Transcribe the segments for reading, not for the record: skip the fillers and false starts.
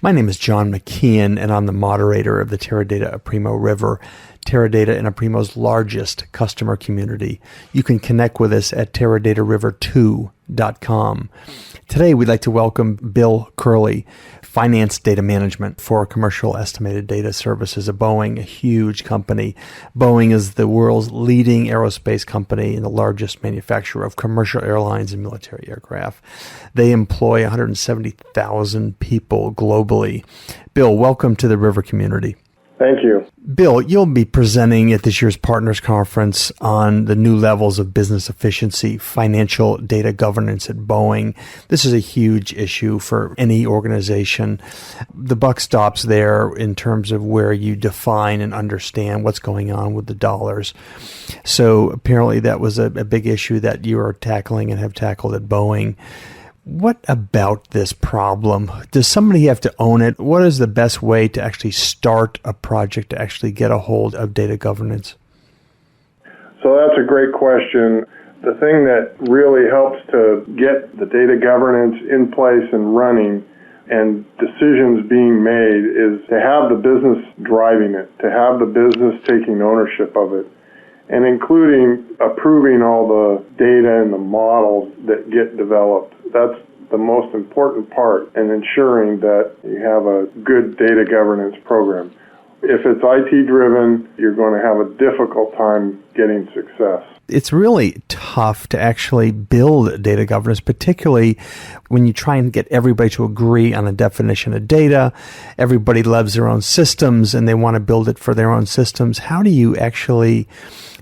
My name is John McKeon, and I'm the moderator of the Teradata Aprimo River, Teradata and Aprimo's largest customer community. You can connect with us at teradataRiver2.com. Today, we'd like to welcome Bill Curley, Finance Data Management for Commercial Estimated Data Services at Boeing, a huge company. Boeing is the world's leading aerospace company and the largest manufacturer of commercial airlines and military aircraft. They employ 170,000 people globally. Bill, welcome to the River community. Thank you. Bill, you'll be presenting at this year's Partners Conference on the new levels of business efficiency, financial data governance at Boeing. This is a huge issue for any organization. The buck stops there in terms of where you define and understand what's going on with the dollars. So apparently that was a big issue that you are tackling and have tackled at Boeing. What about this problem? Does somebody have to own it? What is the best way to actually start a project to actually get a hold of data governance? So that's a great question. The thing that really helps to get the data governance in place and running and decisions being made is to have the business driving it, to have the business taking ownership of it, and including approving all the data and the models that get developed. That's the most important part in ensuring that you have a good data governance program. If it's IT driven, you're going to have a difficult time getting success. It's really tough to actually build data governance, particularly when you try and get everybody to agree on a definition of data. Everybody loves their own systems and they want to build it for their own systems. How do you actually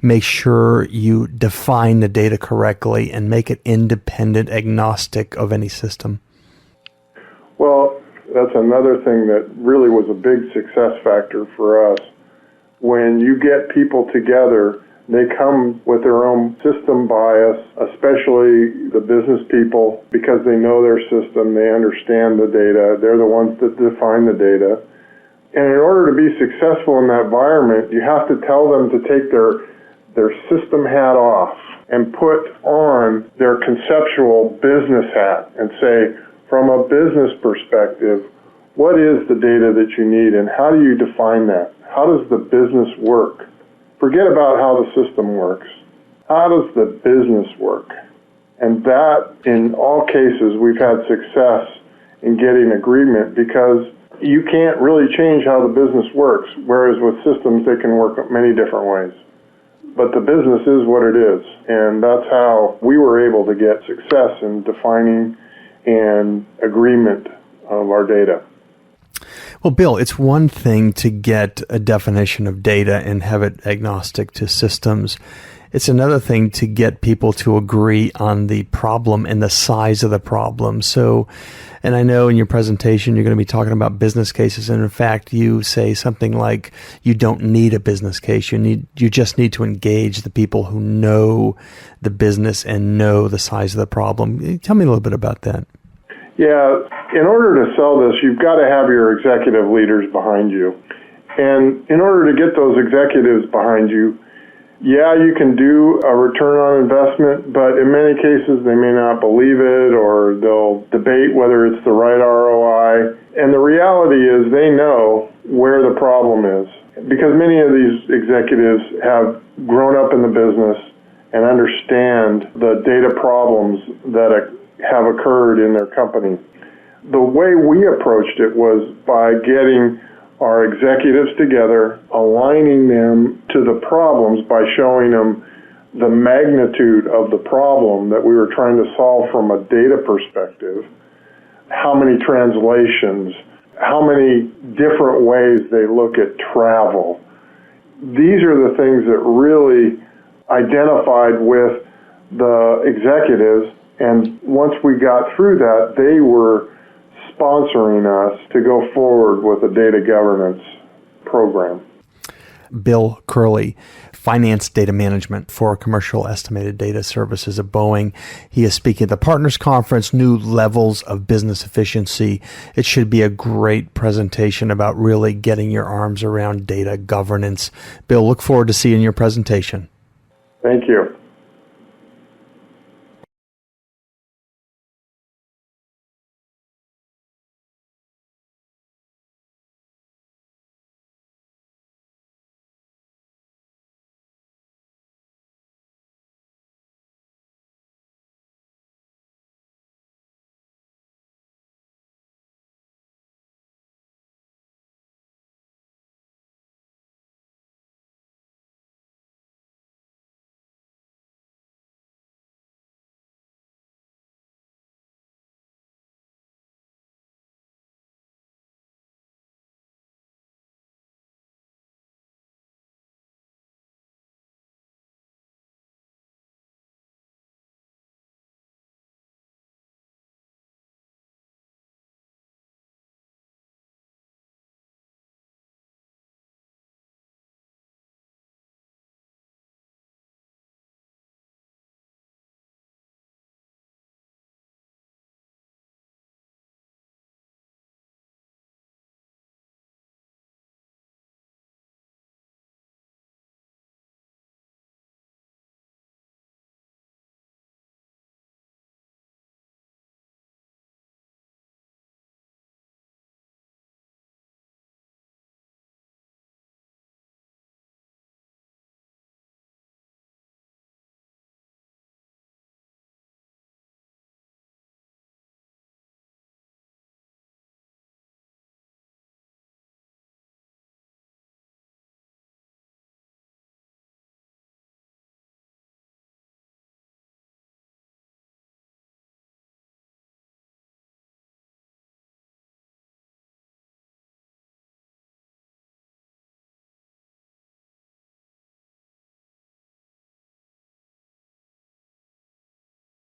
make sure you define the data correctly and make it independent, agnostic of any system? Well, that's another thing that really was a big success factor for us. When you get people together, they come with their own system bias, especially the business people, because they know their system, they understand the data, they're the ones that define the data. And in order to be successful in that environment, you have to tell them to take their system hat off and put on their conceptual business hat and say, from a business perspective, what is the data that you need and how do you define that? How does the business work? Forget about how the system works. How does the business work? And that, in all cases, we've had success in getting agreement because you can't really change how the business works, whereas with systems, they can work many different ways. But the business is what it is, and that's how we were able to get success in defining and agreement of our data. Well, Bill, it's one thing to get a definition of data and have it agnostic to systems. It's another thing to get people to agree on the problem and the size of the problem. So, and I know in your presentation you're going to be talking about business cases, and in fact you say something like you don't need a business case. You just need to engage the people who know the business and know the size of the problem. Tell me a little bit about that. Yeah, in order to sell this, you've got to have your executive leaders behind you. And in order to get those executives behind you, yeah, you can do a return on investment, but in many cases they may not believe it or they'll debate whether it's the right ROI. And the reality is they know where the problem is because many of these executives have grown up in the business and understand the data problems that have occurred in their company. The way we approached it was by getting our executives together, aligning them to the problems by showing them the magnitude of the problem that we were trying to solve from a data perspective, how many translations, how many different ways they look at travel. These are the things that really identified with the executives. And once we got through that, they were sponsoring us to go forward with a data governance program. Bill Curley, Finance Data Management for Commercial Estimated Data Services at Boeing. He is speaking at the Partners Conference, New Levels of Business Efficiency. It should be a great presentation about really getting your arms around data governance. Bill, look forward to seeing your presentation. Thank you.